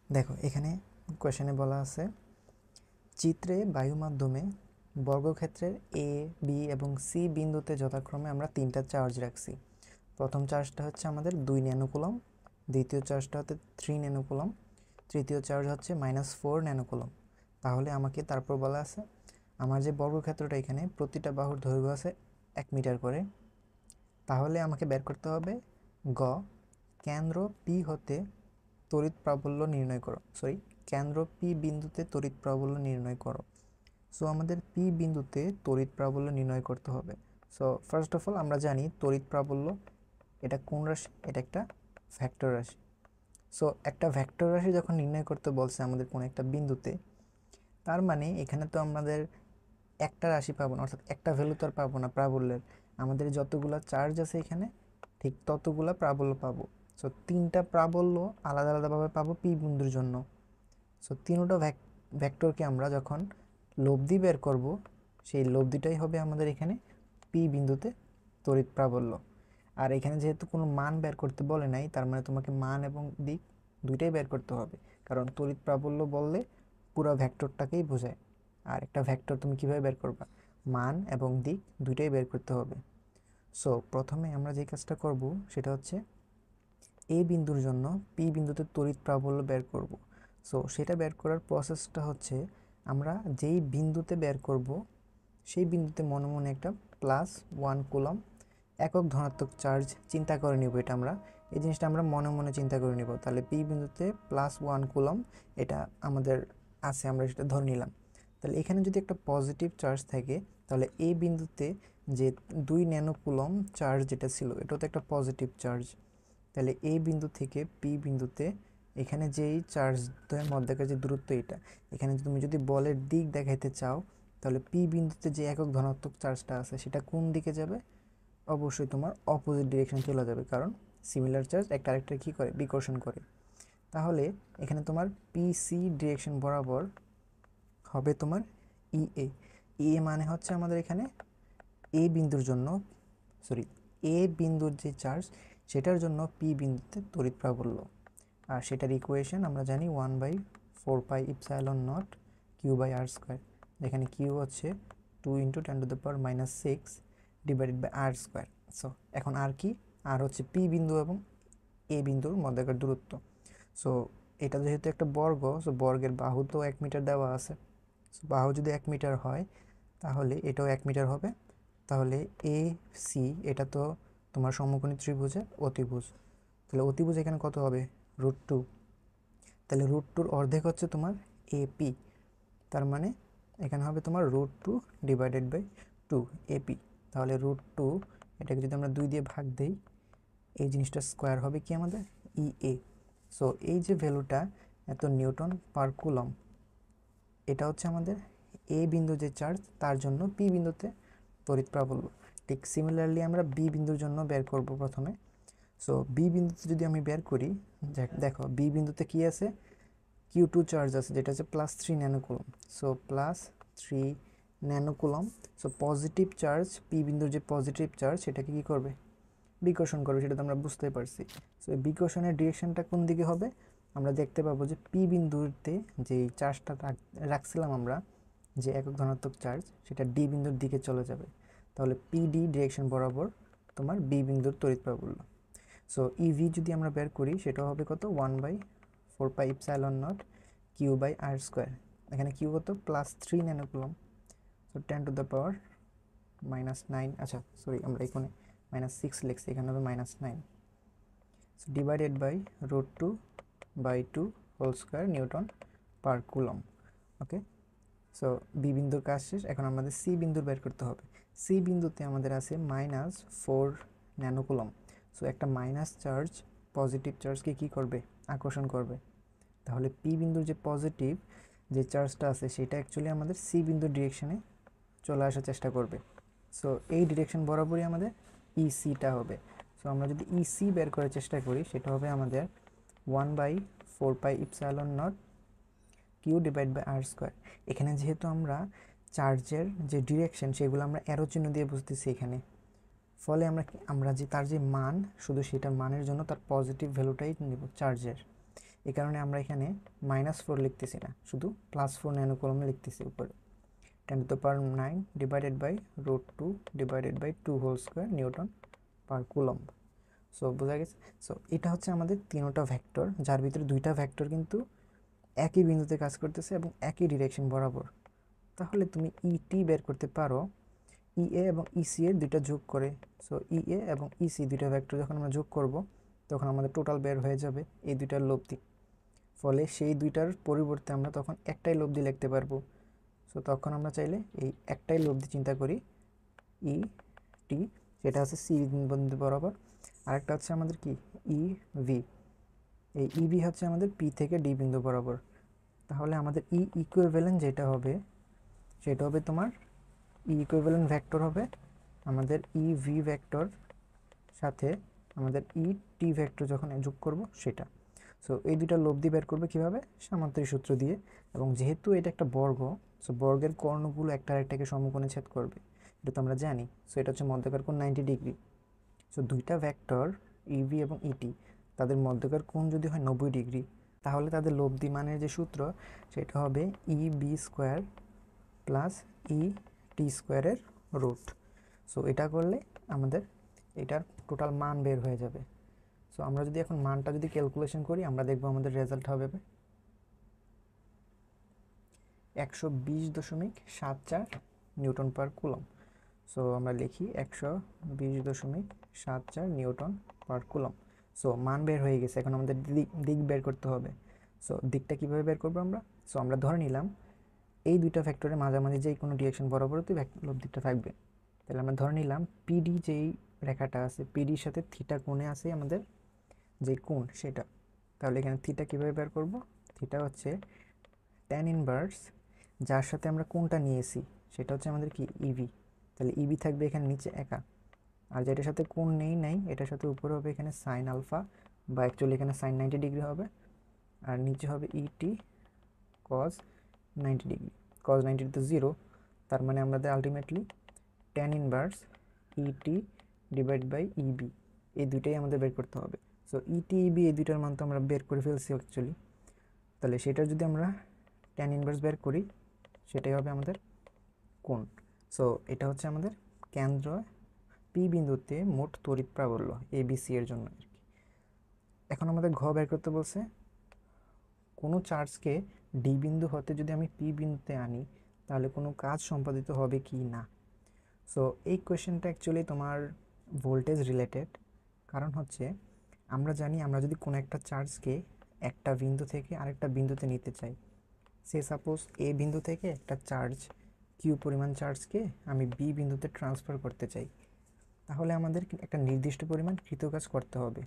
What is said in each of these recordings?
দেখো এখানে কোয়েশ্চেনে বলা আছে চিত্রে বায়ু মাধ্যমে বর্গক্ষেত্রের এ বি এবং সি বিন্দুতে যথাক্রমে আমরা তিনটা চার্জ রাখছি। প্রথম চার্জটা হচ্ছে আমাদের 2 ন্যানোকুলম, দ্বিতীয় চার্জটা হচ্ছে 3 ন্যানোকুলম, তৃতীয় চার্জ হচ্ছে -4 ন্যানোকুলম। তাহলে আমাকে তারপর বলা আছে আমার যে বর্গক্ষেত্রটা এখানে প্রতিটা বাহুর দৈর্ঘ্য আছে 1 মিটার করে। তাহলে আমাকে বের করতে হবে গ কেন্দ্র পি হতে তড়িৎ প্রাবল্য নির্ণয় করো। কেন্দ্র পি বিন্দুতে তড়িৎ প্রাবল্য নির্ণয় করো। সো আমাদের পি বিন্দুতে তড়িৎ প্রাবল্য নির্ণয় করতে হবে। সো ফার্স্ট অফ অল আমরা জানি তড়িৎ প্রাবল্য এটা কোন রাশি? এটা একটা ভেক্টর রাশি। সো একটা ভেক্টর রাশি যখন নির্ণয় করতে বলছে আমাদের কোনো একটা বিন্দুতে, তার মানে এখানে তো আমাদের একটা রাশি পাবো না, অর্থাৎ একটা ভ্যালু তো আর পাবো না প্রাবল্যের। আমাদের যতগুলা চার্জ আছে এখানে ঠিক ততগুলা প্রাবল্য পাবো। সো তিনটা প্রাবল্য আলাদা আলাদাভাবে পাবো পি বিন্দুর জন্য। সো তিনটা ভেক্টরকে আমরা যখন লব্ধি বের করব, সেই লব্ধিটাই হবে আমাদের এখানে পি বিন্দুতে তড়িৎ প্রাবল্য। আর এখানে যেহেতু কোনো মান বের করতে বলে নাই, তার মানে তোমাকে মান এবং দিক দুইটাই বের করতে হবে, কারণ তড়িৎ প্রাবল্য বললে পুরো ভেক্টরটাকেই বোঝায়। আর একটা ভেক্টর তুমি কিভাবে বের করবা? মান এবং দিক দুইটাই বের করতে হবে। সো প্রথমে আমরা যে কাজটা করব সেটা হচ্ছে এ বিন্দুর জন্য পি বিন্দুতে তড়িৎ প্রাবল্য বের করব। সো সেটা বের করার প্রসেসটা হচ্ছে আমরা যেই বিন্দুতে বের করব সেই বিন্দুতে মনে মনে একটা +1 কুলম একক ধনাত্মক চার্জ চিন্তা করে নিব। এটা আমরা এই জিনিসটা আমরা মনে মনে চিন্তা করে নিব। তাহলে পি বিন্দুতে +1 কুলম এটা আমাদের আছে, আমরা সেটা ধরে নিলাম। তাহলে এখানে যদি একটা পজিটিভ চার্জ থাকে, তাহলে এই বিন্দুতে যে 2 ন্যানোকুলম চার্জ যেটা ছিল এটা তো একটা পজিটিভ চার্জ। তাহলে এই বিন্দু থেকে পি বিন্দুতে এখানে যেই চার্জের মধ্যেকার যে দূরত্ব, এটা এখানে তুমি যদি বলের দিক দেখাইতে চাও, তাহলে পি বিন্দুতে যে একক ধনাত্মক চার্জটা আছে সেটা কোন দিকে যাবে? অবশ্যই তোমার অপোজিট ডিরেকশন চলে যাবে, কারণ সিমিলার চার্জ একটা আরেকটা কী করে? বিকর্ষণ করে। তাহলে এখানে তোমার পিসি ডিরেকশন বরাবর হবে তোমার ইএ। ইএ মানে হচ্ছে আমাদের এখানে এ বিন্দুর জন্য এ বিন্দুর যে চার্জ সেটার জন্য পি বিন্দুতে তড়িৎ প্রাবল্য। আর সেটার ইকুয়েশন আমরা জানি 1/4πε0 Q/r², যেখানে কিউ হচ্ছে 2 × 10⁻⁶ /r²। সো এখন আর কি? আর হচ্ছে পি বিন্দু এবং এ বিন্দুর মধ্যেকার দূরত্ব। সো এটা যেহেতু একটা বর্গ, সো বর্গের বাহু তো 1 মিটার দেওয়া আছে। সো বাহু যদি 1 মিটার হয় তাহলে এটাও 1 মিটার হবে। তাহলে এ সি এটা তো তোমার সমকোণী ত্রিভুজের অতিভুজ। তাহলে অতিভুজ এখানে কত হবে? √2। তাহলে √2-র অর্ধেক হচ্ছে তোমার এপি। তার মানে এখানে হবে তোমার √2 / 2 এপি। তাহলে √2 এটাকে যদি আমরা 2 দিয়ে ভাগ দেই, এই জিনিসটা স্কোয়ার হবে কি আমাদের? ইএ। সো এই যে ভ্যালুটা এত নিউটন পার কুলম, এটা হচ্ছে আমাদের এ বিন্দু যে চার্জ তার জন্য পি বিন্দুতে তড়িৎ প্রাবল্য। ঠিক সিমিলারলি আমরা বি বিন্দুর জন্য বের করব প্রথমে। সো বি বিন্দুতে যদি আমি বের করি, দেখো বি বিন্দুতে কি আছে? Q2 চার্জ আছে, যেটা হচ্ছে +3 nanocoulomb. So +3 nanocoulomb. So positive charge P বিন্দুর যে পজিটিভ চার্জ সেটাকে কি করবে? বিকর্ষণ করবে। সেটা তো আমরা বুঝতেই পারছি। সো এই বিকর্ষণের ডিরেকশনটা কোন দিকে হবে? আমরা দেখতে পাবো যে পি বিন্দুতে যে চার্জটা রাখছিলাম আমরা, যে একক ধনাত্মক চার্জ, সেটা ডি বিন্দুর দিকে চলে যাবে। তাহলে পিডি ডিরেকশন বরাবর তোমার বি বিন্দুর তড়িৎ প্রাবল্য। সো ইভি যদি আমরা বের করি সেটা হবে কত? 1/4πε0 Q/r²। এখানে কিউ কত? +3 ন্যানোকুলম। সো 10⁻⁹ আচ্ছা আমরা এখানে -6 লিখছি, এখানে হবে -9। So divided by √2/2 whole square newton per coulomb. Okay. So B বিন্দুর কাজ শেষ। এখন আমাদের সি বিন্দুর বের করতে হবে। সি বিন্দুতে আমাদের আছে -4 ন্যানোকুলম। সো একটা মাইনাস চার্জ পজিটিভ চার্জকে কি করবে? আকর্ষণ করবে। তাহলে পি বিন্দুর যে পজিটিভ যে চার্জটা আছে সেটা অ্যাকচুয়ালি আমাদের সি বিন্দুর ডিরেকশনে চলে আসার চেষ্টা করবে। সো এই ডিরেকশন বরাবরই আমাদের ইসিটা হবে। সো আমরা যদি ইসি বের করার চেষ্টা করি সেটা হবে আমাদের 1/4πε0 Q/r²। এখানে যেহেতু আমরা চার্জের যে ডিরেকশন সেগুলো আমরা অ্যারো চিহ্ন দিয়ে বুঝতেছি এখানে, ফলে আমরা যে তার যে মান, শুধু সেটা মানের জন্য তার পজিটিভ ভ্যালুটাই নেব চার্জের। এই কারণে আমরা এখানে -4 লিখতেছি না, শুধু +4 ন্যানো কুলম্ব লিখতেছি উপরে। 10⁹ divided by √2 divided by 2 whole square newton per coulomb. So বোঝা গেছে। সো এটা হচ্ছে আমাদের তিনটা ভেক্টর, যার ভিতরে দুইটা ভেক্টর কিন্তু একই বিন্দুতে কাজ করতেছে এবং একই ডিরেকশন বরাবর। তাহলে তুমি ইটি বের করতে পারো ইএ এবং ইসি এর দুইটা যোগ করে। সো ইএ এবং ইসি দুইটা ভেক্টর যখন আমরা যোগ করব তখন আমাদের টোটাল বের হয়ে যাবে এই দুইটার লব্ধি। ফলে সেই দুইটার পরিবর্তে আমরা তখন একটাই লব্ধি লিখতে পারবো। সো তখন আমরা চাইলে এই একটাই লব্ধি চিন্তা করি ই টি, সেটা হচ্ছে সি বিন্দু বরাবর। আরেকটা হচ্ছে আমাদের কি ই ভি, এই ইভি হচ্ছে আমাদের পি থেকে ডি বিন্দু বরাবর। তাহলে আমাদের ই ইকুইভ্যালেন্ট যেটা হবে সেটা হবে তোমার ই ইকুইভ্যালেন্ট ভেক্টর হবে আমাদের ই ভি ভেক্টর সাথে আমাদের ই টি ভেক্টর যখন যোগ করব সেটা। সো এই দুইটা লব্ধি বের করবে কীভাবে? সামান্তরিক সূত্র দিয়ে। এবং যেহেতু এটা একটা বর্গ, সো বর্গের কর্ণগুলো একটা আরেকটাকে সমকোণে ছেদ করবে, এটা তো আমরা জানি। সো এটা হচ্ছে মধ্যকার কোণ 90 ডিগ্রি। সো দুইটা ভেক্টর ইভি এবং ইটি তাদের মধ্যকার কোণ যদি হয় 90 ডিগ্রি, তাহলে তাদের লব্ধি মানের যে সূত্র সেটা হবে E B square plus E টি স্কোয়ারের রুট। সো এটা করলে আমাদের এটার টোটাল মান বের হয়ে যাবে। সো আমরা যদি এখন মানটা যদি ক্যালকুলেশন করি আমরা দেখব আমাদের রেজাল্ট হবে 120.74 নিউটন পার কুলম। সো আমরা লিখি 120.74 নিউটন পার কুলম। সো মান বের হয়ে গেছে, এখন আমাদের দিক বের করতে হবে। সো দিকটা কীভাবে বের করবো আমরা? সো আমরা ধরে নিলাম এই দুইটা ফ্যাক্টরের মাঝামাঝি যেই কোনো ডিরেকশন বরাবরই লব্ধিটা থাকবে। তাহলে আমরা ধরে নিলাম পিডি যেই রেখাটা আছে পিডির সাথে থিটা কোণে আছে আমাদের যে কোণ সেটা। তাহলে এখানে থিটা কীভাবে বের করব? থিটা হচ্ছে tan ইনভার্স যার সাথে আমরা কোণটা নিয়েছি সেটা হচ্ছে আমাদের কি ইভি। তাহলে ইভি থাকবে এখানে নিচে একা, আর যেটার সাথে কোণ নাই এটার সাথে উপরে হবে এখানে সাইন আলফা, বা অ্যাকচুয়ালি এখানে সাইন 90 ডিগ্রি হবে, আর নিচে হবে ইটি কজ 90 ডিগ্রি। কজ 90 তো 0, তার মানে আমাদের ultimately tan inverse ET divide by EB এই দুইটাই আমাদের বের করতে হবে। সো ইটি ইবি এই দুইটার মান তো আমরা বের করে ফেলছি অ্যাকচুয়ালি। তাহলে সেটার যদি আমরা tan ইনভার্স বের করি সেটাই হবে আমাদের কোণ। সো এটা হচ্ছে আমাদের কেন্দ্র পি বিন্দুতে মোট তড়িৎ প্রাবল্য এবিসি এর জন্য আর কি। এখন আমাদের ঘ বের করতে বলছে কোনো চার্জকে ডি বিন্দু হতে যদি আমি পি বিন্দুতে আনি তাহলে কোনো কাজ সম্পাদিত হবে কি না। সো এই কোয়েশ্চেনটা অ্যাকচুয়ালি তোমার ভোল্টেজ রিলেটেড, কারণ হচ্ছে আমরা জানি আমরা যদি কোনো একটা চার্জকে একটা বিন্দু থেকে আরেকটা বিন্দুতে নিতে চাই, সে সাপোজ এ বিন্দু থেকে একটা চার্জ কিউ পরিমাণ চার্জকে আমি বি বিন্দুতে ট্রান্সফার করতে চাই, তাহলে আমাদের একটা নির্দিষ্ট পরিমাণ কৃতকাজ করতে হবে।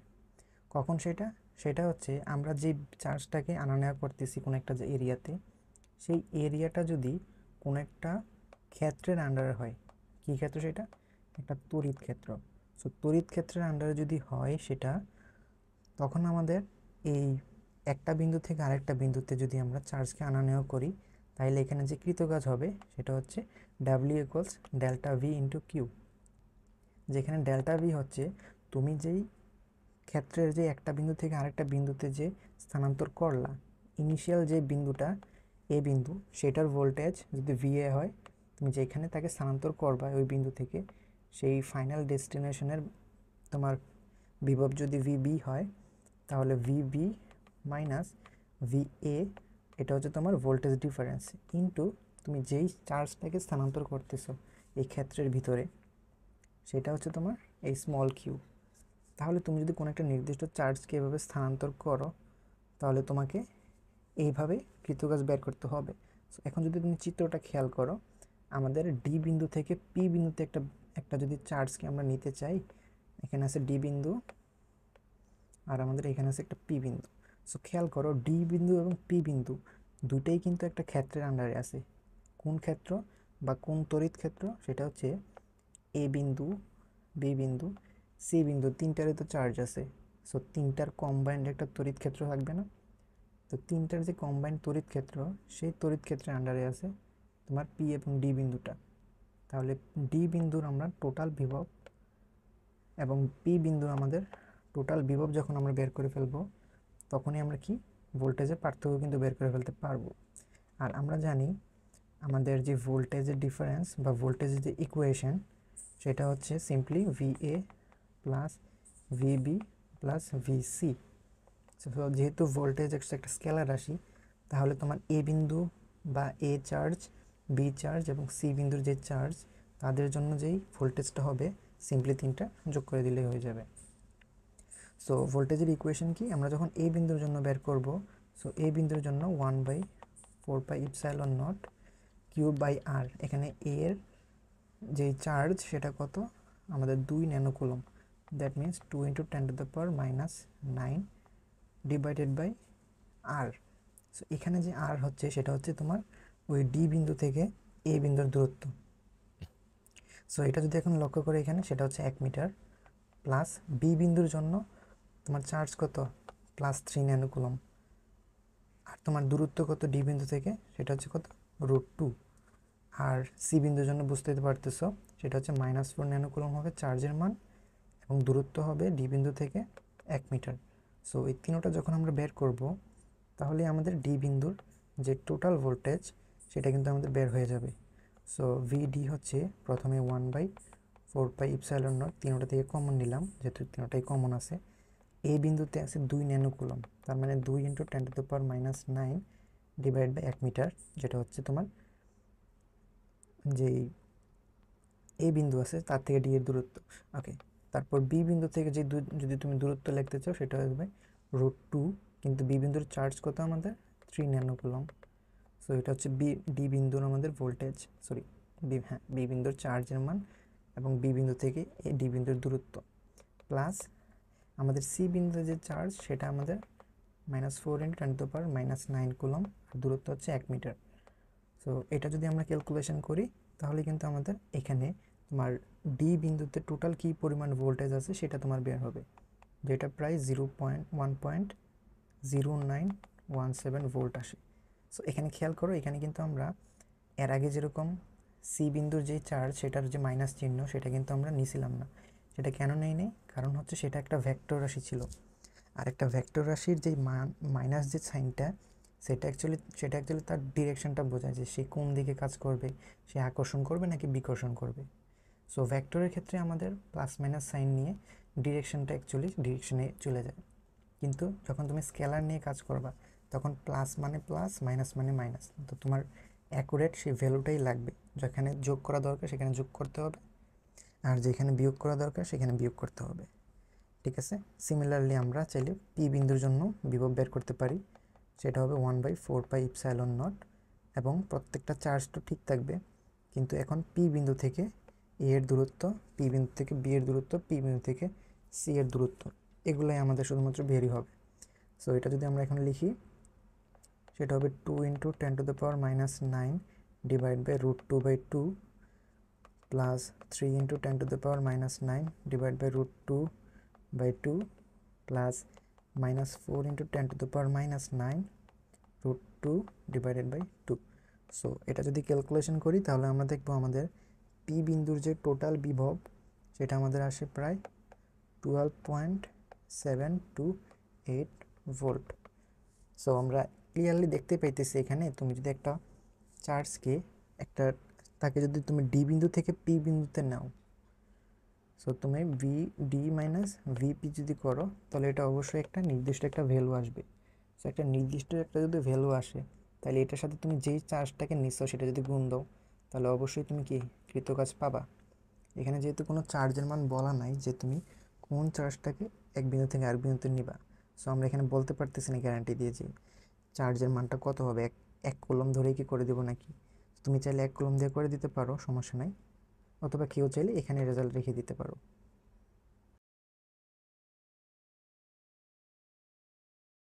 কখন সেটা? সেটা হচ্ছে আমরা যে চার্জটাকে আনা নেওয়া করতেছি কোনো একটা যে এরিয়াতে, সেই এরিয়াটা যদি কোনো একটা ক্ষেত্রের আন্ডারে হয়। কী ক্ষেত্র সেটা? একটা তড়িৎ ক্ষেত্র। সো তড়িৎ ক্ষেত্রের আন্ডারে যদি হয় সেটা, তখন আমাদের এই একটা বিন্দু থেকে আরেকটা বিন্দুতে যদি আমরা চার্জকে আনা নেওয়া করি তাহলে এখানে যে কৃতকাজ হবে সেটা হচ্ছে W equals delta V into Q. যেখানে ডেল্টা ভি হচ্ছে তুমি যেই ক্ষেত্রের যে একটা বিন্দু থেকে আরেকটা বিন্দুতে যে স্থানান্তর করলা, ইনিশিয়াল যে বিন্দুটা এ বিন্দু সেটার ভোল্টেজ যদি ভিএ হয়, তুমি যেখানে তাকে স্থানান্তর করবা ওই বিন্দু থেকে সেই ফাইনাল ডেস্টিনেশনের তোমার বিভব যদি ভিবি হয় তাহলে ভিবি মাইনাস ভিএ এটা হচ্ছে তোমার ভোল্টেজ ডিফারেন্স ইনটু তুমি যেই চার্জটাকে স্থানান্তর করতেছো এই ক্ষেত্রের ভিতরে সেটা হচ্ছে তোমার এই স্মল কিউ। তাহলে তুমি যদি কোনো একটা নির্দিষ্ট চার্জকে এভাবে স্থানান্তর করো তাহলে তোমাকে এইভাবে কৃতকাজ বের করতে হবে। এখন যদি তুমি চিত্রটা খেয়াল করো, আমাদের ডি বিন্দু থেকে পি বিন্দুতে একটা যদি চার্জকে আমরা নিতে চাই, এখানে আছে ডি বিন্দু আর আমাদের এখানে আছে একটা পি বিন্দু। সো খেয়াল করো ডি বিন্দু এবং পি বিন্দু দুটেই কিন্তু একটা ক্ষেত্রের আন্ডারে আছে। কোন ক্ষেত্র বা কোন তড়িৎ ক্ষেত্র? সেটা হচ্ছে এ বিন্দু, বি বিন্দু, সি বিন্দু, তিনটারে তো চার্জ আছে। সো তিনটার কম্বাইন্ড একটা তড়িৎ ক্ষেত্র থাকবে না? তো তিনটার যে কম্বাইন্ড তড়িৎ ক্ষেত্র সেই তড়িৎ ক্ষেত্রের আন্ডারে আছে তোমার পি এবং ডি বিন্দুটা। তাহলে ডি বিন্দুর আমরা টোটাল বিভব এবং পি বিন্দুর আমাদের টোটাল বিভব যখন আমরা বের করে ফেলবো তখনই আমরা কি ভোল্টেজের পার্থক্য কিন্তু বের করে ফেলতে পারবো। আর আমরা জানি আমাদের যে ভোল্টেজের ডিফারেন্স বা ভোল্টেজের যে ইকুয়েশন সেটা হচ্ছে simply VA plus VB plus VC। যেহেতু ভোল্টেজ একটা স্কেলার রাশি, তাহলে তোমার এ বিন্দু বা এ চার্জ, বি চার্জ এবং সি বিন্দুর যে চার্জ, তাদের জন্য যেই ভোল্টেজটা হবে সিম্পলি তিনটা যোগ করে দিলেই হয়ে যাবে। সো ভোল্টেজের ইকুয়েশন কি, আমরা যখন এ বিন্দুর জন্য বের করব, সো এ বিন্দুর জন্য 1/4πε0 কিউব বাই আর। এখানে এ এর যেই চার্জ সেটা কত, আমাদের 2 nanocoulomb, that means 2 × 10⁻⁹ divided by R. So এখানে যে আর হচ্ছে সেটা হচ্ছে তোমার ওই ডি বিন্দু থেকে এ বিন্দুর দূরত্ব। সো এটা যদি এখন লক্ষ্য করে এখানে সেটা হচ্ছে 1 মিটার, প্লাস বি বিন্দুর জন্য তোমার চার্জ কত, +3 ন্যানোকুলম, আর তোমার দূরত্ব কত ডি বিন্দু থেকে, সেটা হচ্ছে কত, √2। আর সি বিন্দুর জন্য বুঝতে পারতেছো সেটা হচ্ছে -4 ন্যানোকুলম হবে চার্জের মান, এবং দূরত্ব হবে ডি বিন্দু থেকে 1 মিটার। সো এই তিনটা যখন আমরা বের করব, তাহলে আমাদের ডি বিন্দুর যে টোটাল ভোল্টেজ সেটা কিন্তু আমাদের বের হয়ে যাবে। সো ভিডি হচ্ছে প্রথমে 1/4πε0, তিনটা থেকে কমন নিলাম যেহেতু তিনটাই কমন আছে। এই বিন্দুতে আছে 2 ন্যানোকুলম, তার মানে 2 × 10⁻⁹ ডিভাইড বাই 1 মিটার, যেটা হচ্ছে তোমার যেই এ বিন্দু আছে তার থেকে ডি এর দূরত্ব। ওকে, তারপর বি বিন্দু থেকে যে যদি তুমি দূরত্ব লিখতে চাও সেটা হবে √2, কিন্তু বি বিন্দুর চার্জ কত আমাদের 3 ন্যানোকুলম। সো এটা হচ্ছে ডি বিন্দুর আমাদের ভোল্টেজ, সরি বি বিন্দুর চার্জের মান এবং বি বিন্দু থেকে ডি বিন্দুর দূরত্ব, প্লাস আমাদের সি বিন্দুতে যে চার্জ সেটা আমাদের -4 × 10⁻⁹ কুলম, আর দূরত্ব হচ্ছে 1 মিটার। সো এটা যদি আমরা ক্যালকুলেশন করি তাহলে কিন্তু আমাদের এখানে তোমার ডি বিন্দুতে টোটাল কী পরিমাণ ভোল্টেজ আছে সেটা তোমার বের হবে, যেটা প্রায় 1.0917 ভোল্ট আসে। সো এখানে খেয়াল করো, এখানে কিন্তু আমরা এর আগে যেরকম সি বিন্দুর যে চার্জ সেটার যে মাইনাস চিহ্ন সেটা কিন্তু আমরা নিছিলাম না। সেটা কেন নেই, কারণ হচ্ছে সেটা একটা ভেক্টর রাশি ছিল, আর একটা ভেক্টর রাশির যে মাইনাস যে সাইনটা সেটা অ্যাকচুয়ালি তার ডিরেকশনটা বোঝায় যে সে কোন দিকে কাজ করবে, সে আকর্ষণ করবে নাকি বিকর্ষণ করবে। সো ভেক্টরের ক্ষেত্রে আমাদের প্লাস মাইনাস সাইন নিয়ে ডিরেকশনটা ডিরেকশনে চলে যায়, কিন্তু যখন তুমি স্কেলার নিয়ে কাজ করবা তখন প্লাস মানে প্লাস, মাইনাস মানে মাইনাস, তো তোমার অ্যাকুরেট সেই ভ্যালুটাই লাগবে। যেখানে যোগ করা দরকার সেখানে যোগ করতে হবে, আর যেখানে বিয়োগ করা দরকার সেখানে বিয়োগ করতে হবে। ঠিক আছে, সিমিলারলি আমরা চাইলে পি বিন্দুর জন্য বিভব বের করতে পারি, সেটা হবে 1/4πε0, এবং প্রত্যেকটা চার্জ তো ঠিক থাকবে, কিন্তু এখন পি বিন্দু থেকে এ এর দূরত্ব, পি বিন্দু থেকে বি এর দূরত্ব, পি বিন্দু থেকে সি এর দূরত্ব, এগুলোই আমাদের শুধুমাত্র ভেরি হবে। সো এটা যদি আমরা এখন লিখি সেটা হবে 2 × 10⁻⁹ divide by √2/2 plus 3 × 10⁻⁹ divide by √2/2 plus -4 × 10⁻⁹ √2 divided by 2। So এটা যদি ক্যালকুলেশন করি তাহলে আমরা দেখব আমাদের পি বিন্দুর যে টোটাল বিভব সেটা আমাদের আসে প্রায় 12.728 ভোল্ট। সো আমরা ক্লিয়ারলি দেখতে পাইতেছি এখানে তুমি যদি একটা চার্জকে তাকে যদি তুমি ডি বিন্দু থেকে পি বিন্দুতে নাও, সো তুমি ডি মাইনাস ভিপি যদি করো তাহলে এটা অবশ্যই একটা নির্দিষ্ট একটা ভ্যালু আসবে। সো একটা নির্দিষ্ট একটা যদি ভ্যালু আসে তাহলে এটার সাথে তুমি যেই চার্জটাকে নিচ্ছ সেটা যদি গুণ দাও তাহলে অবশ্যই তুমি কি কৃতকাজ পাবা। এখানে যেহেতু কোনো চার্জের মান বলা নাই যে তুমি কোন চার্জটাকে এক বিন্দু থেকে আরেক বিন্দুতে নিবা, সো আমরা এখানে বলতে পারতেছি না গ্যারান্টি দিয়ে যে চার্জের মানটা কত হবে, এক কুলম ধরেই কি করে দেবো নাকি। তুমি চাইলে 1 কুলম দিয়ে করে দিতে পারো, সমস্যা নাই, অথবা কেউ চাইলে এখানে রেজাল্ট রেখে দিতে পারো।